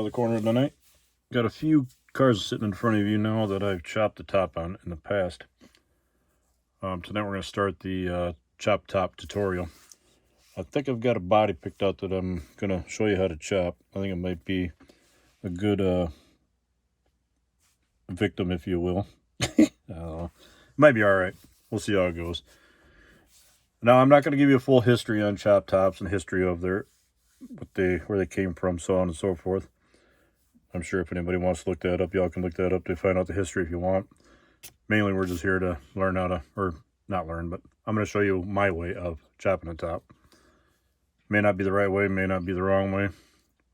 the corner of the night. Got a few cars sitting in front of you now that I've chopped the top on in the past. Tonight we're going to start the chop top tutorial. I think I've got a body picked out that I'm going to show you how to chop. I think it might be a good victim, if you will. I don't know. Might be alright. We'll see how it goes. Now, I'm not going to give you a full history on chop tops and history of where they came from, so on and so forth. I'm sure if anybody wants to look that up, y'all can look that up to find out the history if you want. Mainly, we're just here to learn how to, or not learn, but I'm going to show you my way of chopping a top. May not be the right way, may not be the wrong way.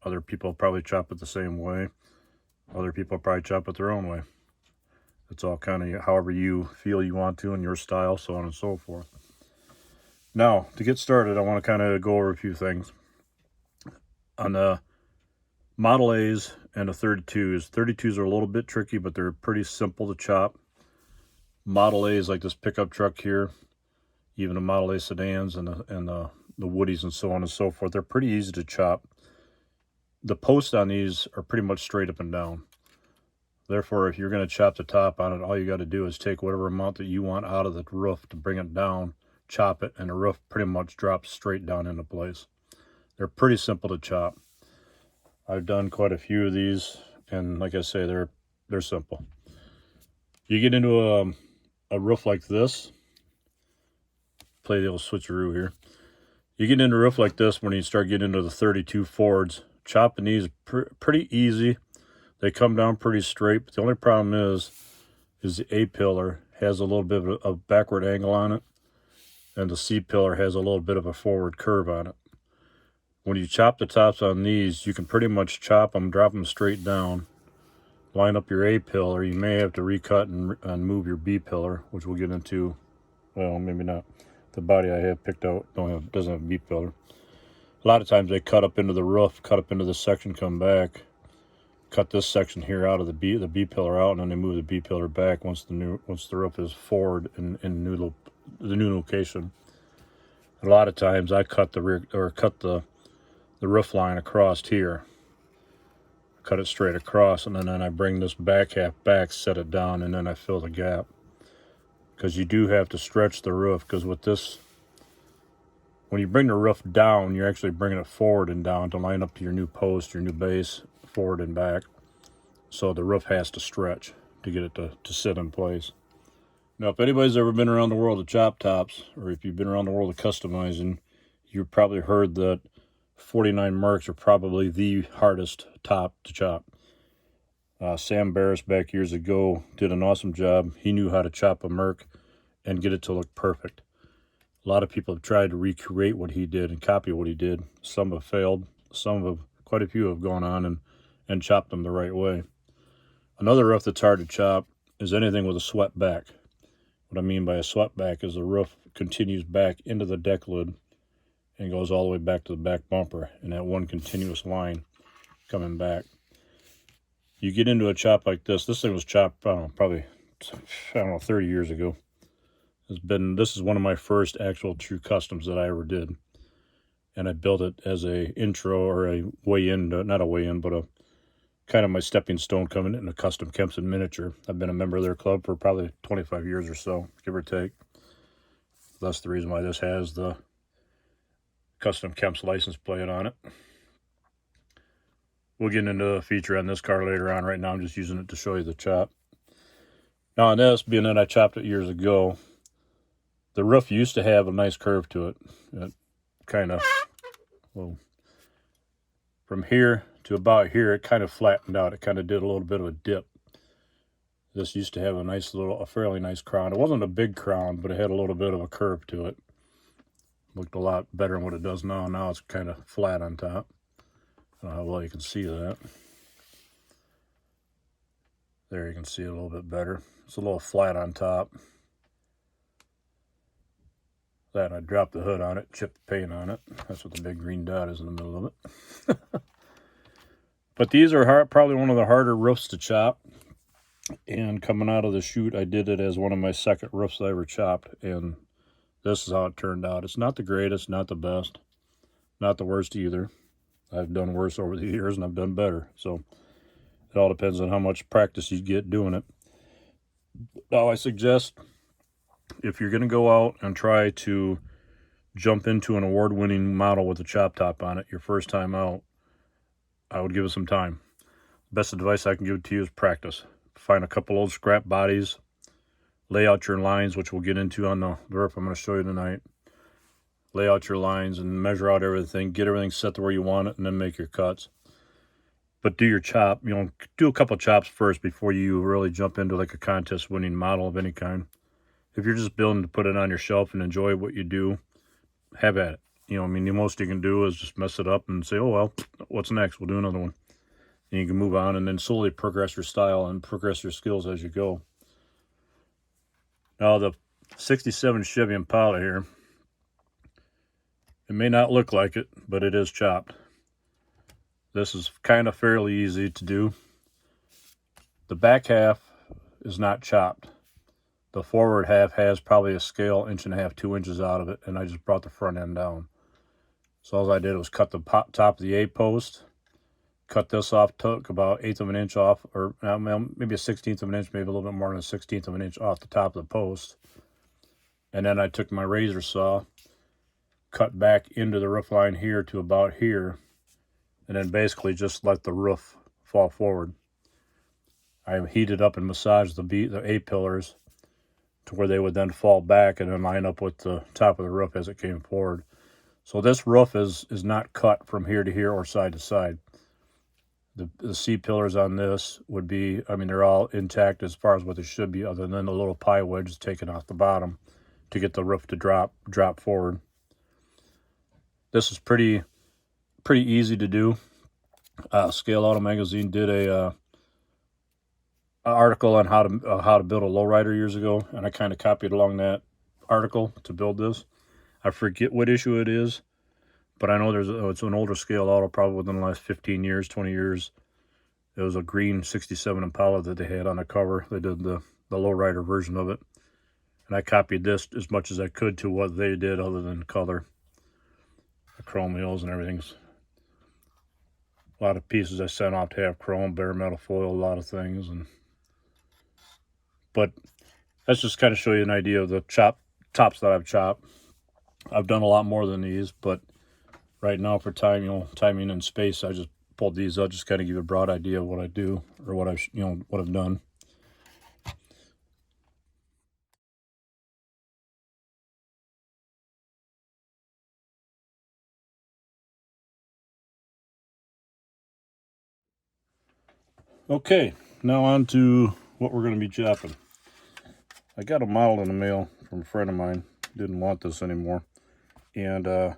Other people probably chop it the same way. Other people probably chop it their own way. It's all kind of however you feel you want to and your style, so on and so forth. Now, to get started, I want to kind of go over a few things. On the Model A's and the 32s. 32s are a little bit tricky, but they're pretty simple to chop. Model A's, like this pickup truck here, even the Model A sedans and the Woodies and so on and so forth, they're pretty easy to chop. The posts on these are pretty much straight up and down. Therefore, if you're going to chop the top on it, all you got to do is take whatever amount that you want out of the roof to bring it down, chop it, and the roof pretty much drops straight down into place. They're pretty simple to chop. I've done quite a few of these, and like I say, they're simple. You get into a roof like this. Play the old switcheroo here. You get into a roof like this when you start getting into the 32 Fords. Chopping these pretty easy. They come down pretty straight, but the only problem is the A-pillar has a little bit of a backward angle on it, and the C-pillar has a little bit of a forward curve on it. When you chop the tops on these, you can pretty much chop them, drop them straight down, line up your A-pillar. You may have to recut and move your B-pillar, which we'll get into. Well, maybe not. The body I have picked out doesn't have a B-pillar. A lot of times they cut up into the roof, cut up into this section, come back, cut this section here out of the B-pillar out, and then they move the B-pillar back once the roof is forward in the new location. A lot of times I cut the roof line across here, cut it straight across, and then I bring this back half back, set it down, and then I fill the gap. Because you do have to stretch the roof, because with this, when you bring the roof down, you're actually bringing it forward and down to line up to your new post, your new base, forward and back. So the roof has to stretch to get it to sit in place. Now, if anybody's ever been around the world of chop tops, or if you've been around the world of customizing, you've probably heard that 49 Mercs are probably the hardest top to chop. Sam Barris back years ago did an awesome job. He knew how to chop a Merc and get it to look perfect. A lot of people have tried to recreate what he did and copy what he did. Some have failed. Quite a few have gone on and chopped them the right way. Another roof that's hard to chop is anything with a swept back. What I mean by a swept back is the roof continues back into the deck lid and goes all the way back to the back bumper in that one continuous line coming back. You get into a chop like this. This thing was chopped, probably 30 years ago. This is one of my first actual true customs that I ever did. And I built it as a intro or a way in, not a way in, but a kind of my stepping stone coming in a Kustom Kempson miniature. I've been a member of their club for probably 25 years or so, give or take. That's the reason why this has the Kustom Kemps license plate on it. We'll get into a feature on this car later on. Right now I'm just using it to show you the chop. Now on this, being that I chopped it years ago, the roof used to have a nice curve to it. It kind of, well, from here to about here, it kind of flattened out. It kind of did a little bit of a dip. This used to have a fairly nice crown. It wasn't a big crown, but it had a little bit of a curve to it. Looked a lot better than what it does now. Now it's kind of flat on top. I don't know how well you can see that. There you can see it a little bit better. It's a little flat on top. That, I dropped the hood on it, chipped the paint on it. That's what the big green dot is in the middle of it. But these are probably one of the harder roofs to chop. And coming out of the chute, I did it as one of my second roofs I ever chopped. And this is how it turned out. It's not the greatest, not the best, not the worst either. I've done worse over the years, and I've done better. So it all depends on how much practice you get doing it. Now, I suggest if you're going to go out and try to jump into an award-winning model with a chop top on it your first time out, I would give it some time. Best advice I can give to you is practice. Find a couple old scrap bodies, lay out your lines, which we'll get into on the roof I'm going to show you tonight. Lay out your lines and measure out everything, get everything set to where you want it, and then make your cuts. But do your chop, do a couple chops first before you really jump into like a contest winning model of any kind. If you're just building to put it on your shelf and enjoy what you do, have at it. The most you can do is just mess it up and say, oh, well, what's next? We'll do another one. And you can move on and then slowly progress your style and progress your skills as you go. Now, the 67 Chevy Impala here, it may not look like it, but it is chopped. This is kind of fairly easy to do. The back half is not chopped. The forward half has probably a scale 1.5, 2 inches out of it, and I just brought the front end down. So all I did was cut the top of the A-post, cut this off, took about 1/8 of an inch off, or maybe a 1/16 of an inch, maybe a little bit more than a 1/16 of an inch off the top of the post. And then I took my razor saw, cut back into the roof line here to about here, and then basically just let the roof fall forward. I heated up and massaged the A-pillars to where they would then fall back and then line up with the top of the roof as it came forward. So this roof is not cut from here to here or side to side. The C-pillars on this would be, they're all intact as far as what they should be, other than the little pie wedge taken off the bottom to get the roof to drop forward. This is pretty easy to do. Scale Auto Magazine did a article on how to build a lowrider years ago, and I kind of copied along that article to build this. I forget what issue it is, but I know it's an older Scale Auto, probably within the last 15 years, 20 years. It was a green 67 Impala that they had on the cover. They did the lowrider version of it, and I copied this as much as I could to what they did, other than color. The chrome wheels and everything's a lot of pieces I sent off to have chrome, bare metal foil, a lot of things, but that's just kind of show you an idea of the tops that I've chopped. I've done a lot more than these, but right now for timing and space, I just pulled these out, just kind of give you a broad idea of what I do, or what I've done. Okay, now on to what we're going to be chopping. I got a model in the mail from a friend of mine. Didn't want this anymore, and the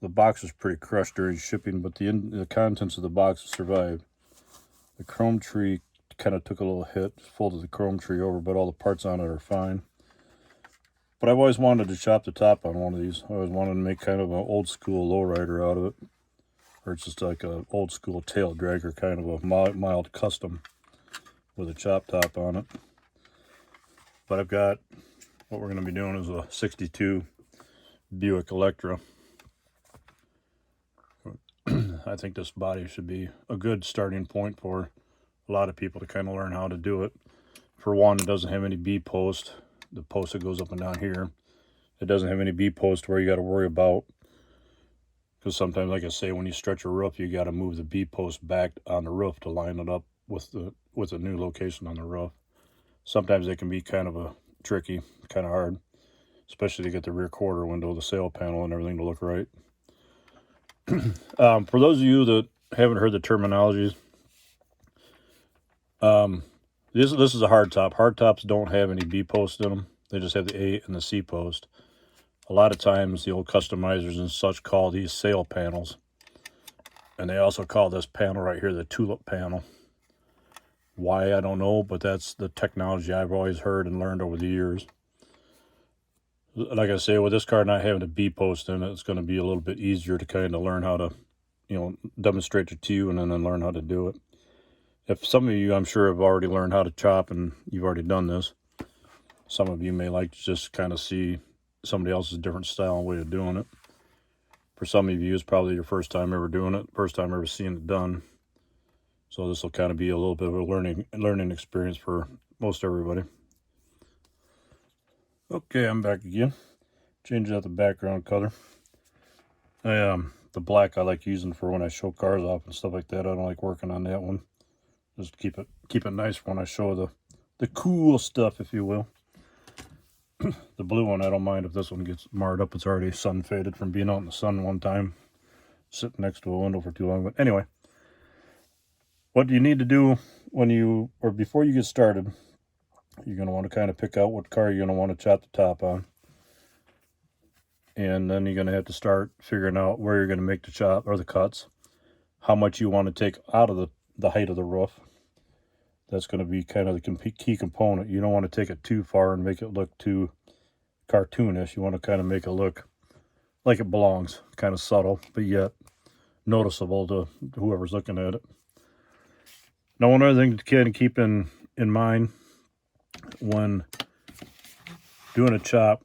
box was pretty crushed during shipping, but the contents of the box survived. The chrome tree kind of took a little hit, folded the chrome tree over, but all the parts on it are fine. But I've always wanted to chop the top on one of these. I always wanted to make kind of an old school lowrider out of it, or it's just like an old school tail dragger, kind of a mild custom with a chop top on it. But I've got, what we're going to be doing is a 62 Buick Electra. I think this body should be a good starting point for a lot of people to kind of learn how to do it. For one, it doesn't have any B-post. The post that goes up and down here, it doesn't have any B-post where you got to worry about, because sometimes, like I say, when you stretch a roof, you got to move the B-post back on the roof to line it up with the new location on the roof. Sometimes they can be kind of tricky, kind of hard, especially to get the rear quarter window, the sail panel, and everything to look right. For those of you that haven't heard the terminologies, this is a hardtop. Hardtops don't have any B posts in them. They just have the A and the C post. A lot of times the old customizers and such call these sail panels, and they also call this panel right here the tulip panel. Why, I don't know, but that's the technology I've always heard and learned over the years. Like I say, with this car not having a B post in it, it's going to be a little bit easier to kind of learn how to, demonstrate it to you and then learn how to do it. If some of you, I'm sure, have already learned how to chop and you've already done this, some of you may like to just kind of see somebody else's different style and way of doing it. For some of you, it's probably your first time ever doing it, first time ever seeing it done. So this will kind of be a little bit of a learning experience for most everybody. Okay, I'm back again. Changing out the background color. The black I like using for when I show cars off and stuff like that. I don't like working on that one. Just keep it nice when I show the cool stuff, if you will. The blue one, I don't mind if this one gets marred up. It's already sun faded from being out in the sun one time, sitting next to a window for too long. But anyway, what you need to do before you get started, you're going to want to kind of pick out what car you're going to want to chop the top on. And then you're going to have to start figuring out where you're going to make the chop or the cuts, how much you want to take out of the height of the roof. That's going to be kind of the key component. You don't want to take it too far and make it look too cartoonish. You want to kind of make it look like it belongs, kind of subtle, but yet noticeable to whoever's looking at it. Now, one other thing to kind of keep in mind when doing a chop,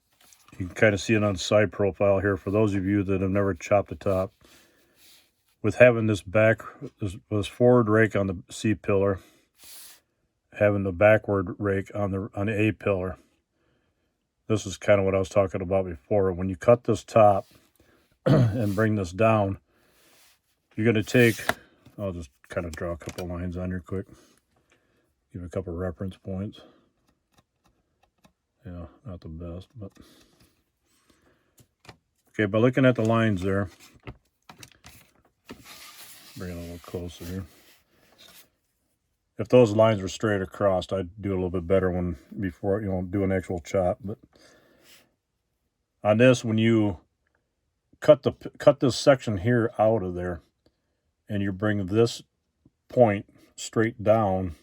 you can kind of see it on the side profile here. For those of you that have never chopped a top, with having this forward rake on the C pillar, having the backward rake on the A pillar, this is kind of what I was talking about before. When you cut this top and bring this down, you're going to take, I'll just kind of draw a couple lines on here quick, give a couple reference points. Yeah, not the best, but okay, by looking at the lines there, bring it a little closer here. If those lines were straight across, I'd do a little bit better before do an actual chop. But on this, when you cut this section here out of there, and you bring this point straight down,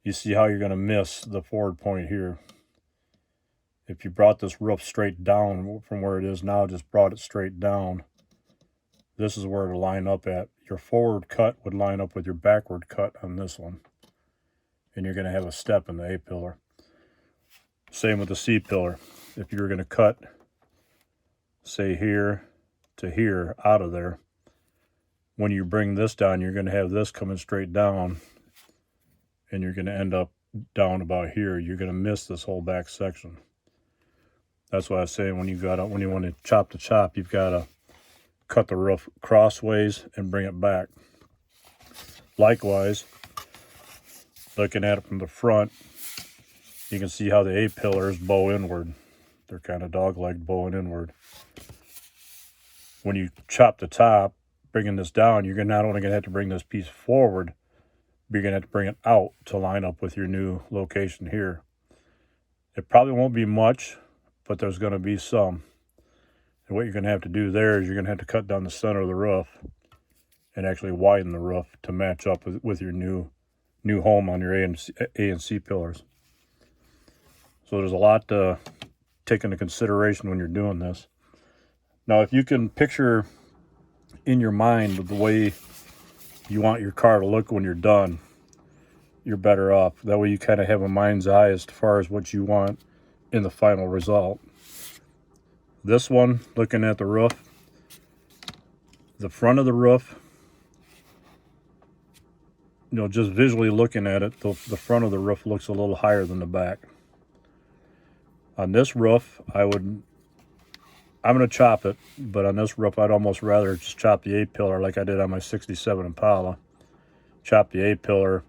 you see how you're going to miss the forward point here. If you brought this roof straight down from where it is now, just brought it straight down, this is where it'll line up at. Your forward cut would line up with your backward cut on this one. And you're going to have a step in the A pillar. Same with the C pillar. If you're going to cut, say here to here, out of there, when you bring this down, you're going to have this coming straight down. And you're going to end up down about here. You're going to miss this whole back section. That's why I say when you want to chop the chop, you've got to cut the roof crossways and bring it back. Likewise, looking at it from the front, you can see how the A pillars bow inward. They're kind of dog-legged bowing inward. When you chop the top, bringing this down, you're not only going to have to bring this piece forward, but you're going to have to bring it out to line up with your new location here. It probably won't be much, but there's going to be some. And what you're going to have to do there is you're going to have to cut down the center of the roof and actually widen the roof to match up with your new home on your A and C pillars. So there's a lot to take into consideration when you're doing this. Now, if you can picture in your mind the way you want your car to look when you're done, you're better off. That way you kind of have a mind's eye as far as what you want in the final result. This one, looking at the roof, the front of the roof, just visually looking at it, the front of the roof looks a little higher than the back. On this roof, I'm going to chop it, but on this roof, I'd almost rather just chop the A pillar like I did on my 67 Impala. Chop the A pillar,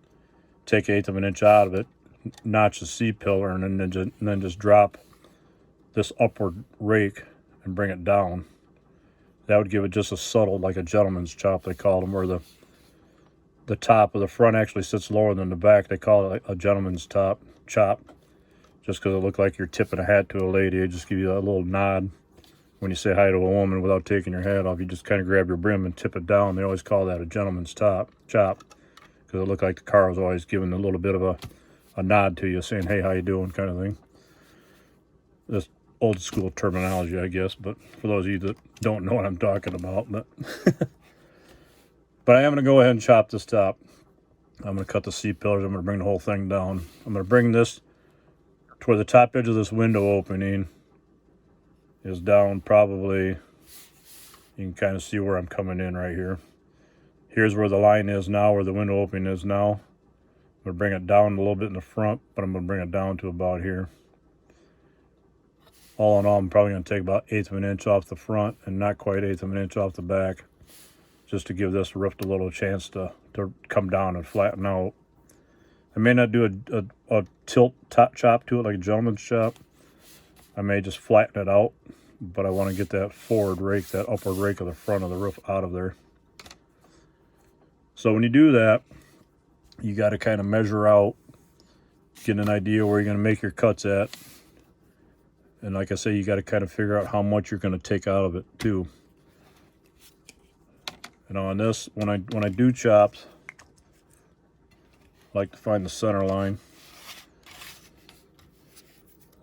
take 1/8 of an inch out of it, notch the C pillar, and then just drop this upward rake and bring it down. That would give it just a subtle, like a gentleman's chop, they call them, where the top of the front actually sits lower than the back. They call it a gentleman's chop, just because it looked like you're tipping a hat to a lady. It just give you a little nod when you say hi to a woman without taking your hat off. You just kind of grab your brim and tip it down. They always call that a gentleman's chop, because it looked like the car was always giving a little bit of a nod to you, saying, hey, how you doing, kind of thing. This old school terminology, I guess, but for those of you that don't know what I'm talking about, but I am going to go ahead and chop this top. I'm going to cut the C pillars. I'm going to bring the whole thing down. I'm going to bring this to where the top edge of this window opening is down probably, you can kind of see where I'm coming in right here. Here's where the line is now, where the window opening is now. I'm going to bring it down a little bit in the front, but I'm going to bring it down to about here. All in all, I'm probably going to take about 1/8 of an inch off the front and not quite 1/8 of an inch off the back, just to give this roof a little chance to come down and flatten out. I may not do a tilt top chop to it like a gentleman's chop. I may just flatten it out, but I want to get that forward rake, that upward rake of the front of the roof out of there. So when you do that, you got to kind of measure out, get an idea where you're going to make your cuts at. And like I say, you got to kind of figure out how much you're going to take out of it too. And on this, when I do chops, I like to find the center line.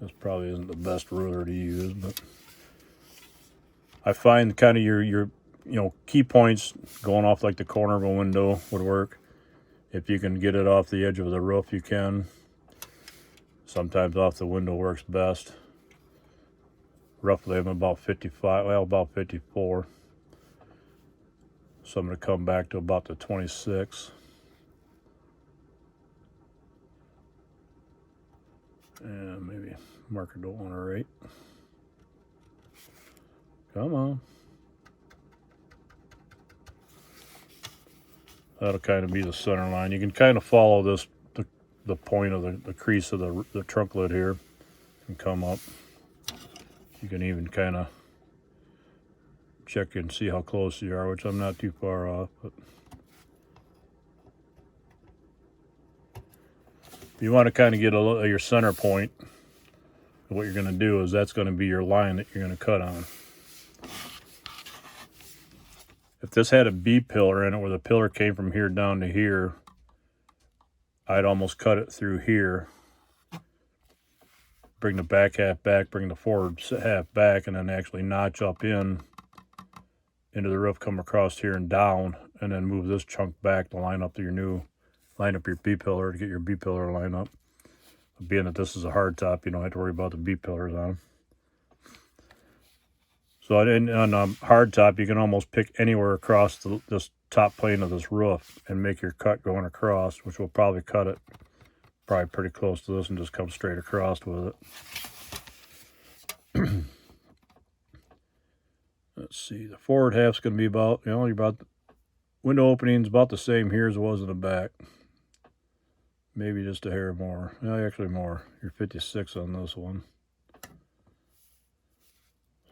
This probably isn't the best ruler to use, but I find kind of your key points going off like the corner of a window would work. If you can get it off the edge of the roof, you can. Sometimes off the window works best. Roughly I'm about 55, well, about 54. So I'm going to come back to about the 26. And maybe marker don't want to rate. Come on. That'll kind of be the center line. You can kind of follow this, the point of the crease of the trunk lid here, and come up. You can even kind of check and see how close you are, which I'm not too far off. But you want to kind of get your center point. What you're going to do is that's going to be your line that you're going to cut on. If this had a B pillar in it, where the pillar came from here down to here, I'd almost cut it through here. Bring the back half back, bring the forward half back, and then actually notch up into the roof, come across here and down, and then move this chunk back to line up your B pillar, to get your B pillar line up. Being that this is a hardtop, you don't have to worry about the B pillars on them. So on hardtop, you can almost pick anywhere across this top plane of this roof and make your cut going across, which will probably cut it probably pretty close to this and just come straight across with it. Let's see, the forward half's going to be about, window opening's about the same here as it was in the back. Maybe just a hair more. No, actually more. You're 56 on this one. So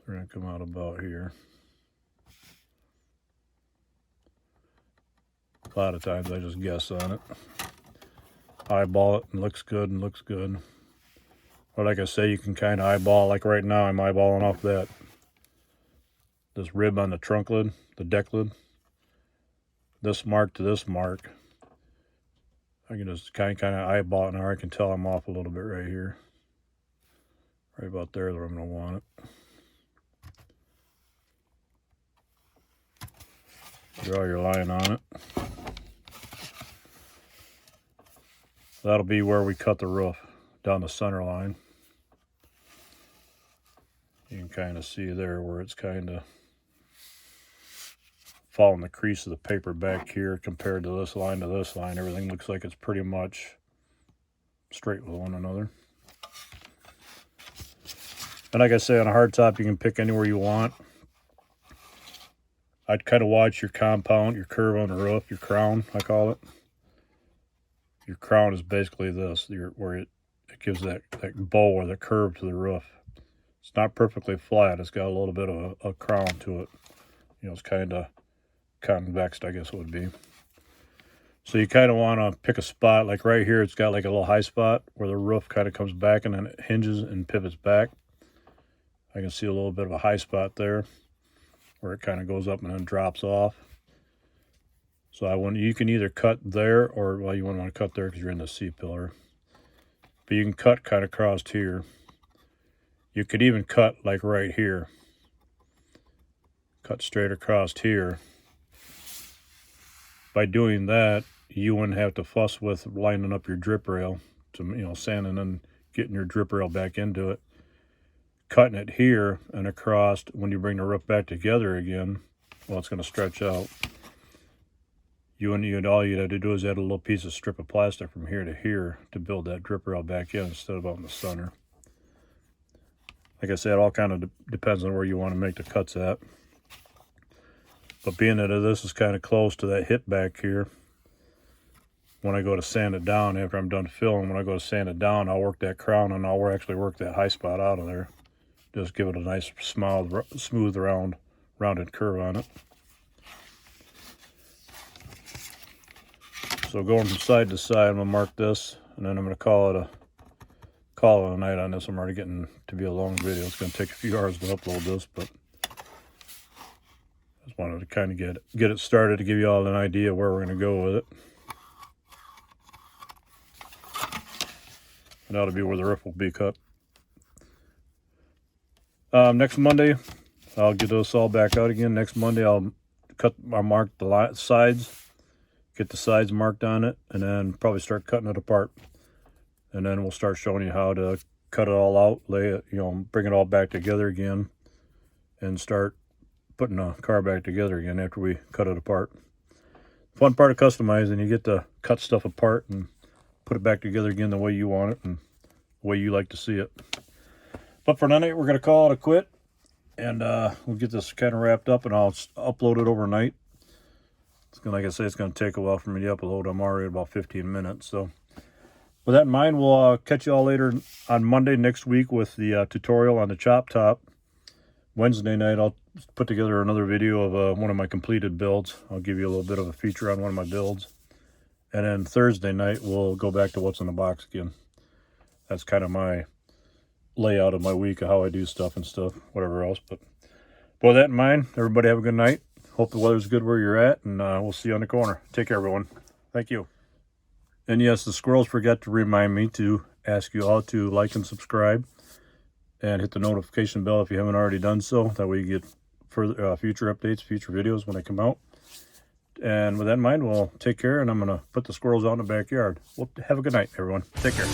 we're going to come out about here. A lot of times I just guess on it. Eyeball it and looks good and looks good. But like I say, you can kind of eyeball, like right now I'm eyeballing off this rib on the trunk lid, the deck lid. This mark to this mark. I can just kind of eyeball it now. I can tell I'm off a little bit right here. Right about there where I'm going to want it. Draw your line on it. That'll be where we cut the roof, down the center line. You can kind of see there where it's kind of following the crease of the paper back here compared to this line to this line. Everything looks like it's pretty much straight with one another. And like I say, on a hardtop, you can pick anywhere you want. I'd kind of watch your compound, your curve on the roof, your crown, I call it. Your crown is basically this, where it gives that bow or the curve to the roof. It's not perfectly flat. It's got a little bit of a crown to it. It's kind of convex, I guess it would be. So you kind of want to pick a spot, like right here, it's got like a little high spot where the roof kind of comes back and then it hinges and pivots back. I can see a little bit of a high spot there where it kind of goes up and then drops off. So you can either cut there, or, well, you wouldn't want to cut there because you're in the C pillar. But you can cut kind of across here. You could even cut like right here. Cut straight across here. By doing that, you wouldn't have to fuss with lining up your drip rail to, sanding and getting your drip rail back into it. cutting it here and across, when you bring the roof back together again, well, it's going to stretch out. All you'd have to do is add a little piece of strip of plastic from here to here to build that drip rail back in instead of out in the center. Like I said, it all kind of depends on where you want to make the cuts at. But being that this is kind of close to that hip back here, when I go to sand it down, after I'm done filling, when I go to sand it down, I'll work that crown and I'll actually work that high spot out of there. Just give it a nice smooth rounded curve on it. So going from side to side, I'm going to mark this, and then I'm going to call it a night on this. I'm already getting to be a long video. It's going to take a few hours to upload this, but I just wanted to kind of get it started to give you all an idea where we're going to go with it. And that'll be where the roof will be cut. Next Monday, I'll get this all back out again. Next Monday, I'll mark the sides. Get the sides marked on it, and then probably start cutting it apart. And then we'll start showing you how to cut it all out, lay it, bring it all back together again, and start putting the car back together again after we cut it apart. Fun part of customizing, you get to cut stuff apart and put it back together again the way you want it and the way you like to see it. But for tonight, we're going to call it a quit, and we'll get this kind of wrapped up, and I'll upload it overnight. Like I say, it's going to take a while for me to upload. I'm already about 15 minutes. So with that in mind, we'll catch you all later on Monday next week with the tutorial on the chop top. Wednesday night, I'll put together another video of one of my completed builds. I'll give you a little bit of a feature on one of my builds. And then Thursday night, we'll go back to what's in the box again. That's kind of my layout of my week, of how I do stuff and stuff, whatever else. But with that in mind, everybody have a good night. Hope the weather's good where you're at, and we'll see you on the corner. Take care, everyone. Thank you. And yes, the squirrels forgot to remind me to ask you all to like and subscribe and hit the notification bell if you haven't already done so. That way you get further future updates, future videos when they come out. And with that in mind, we'll take care, and I'm going to put the squirrels out in the backyard. Well, have a good night, everyone. Take care.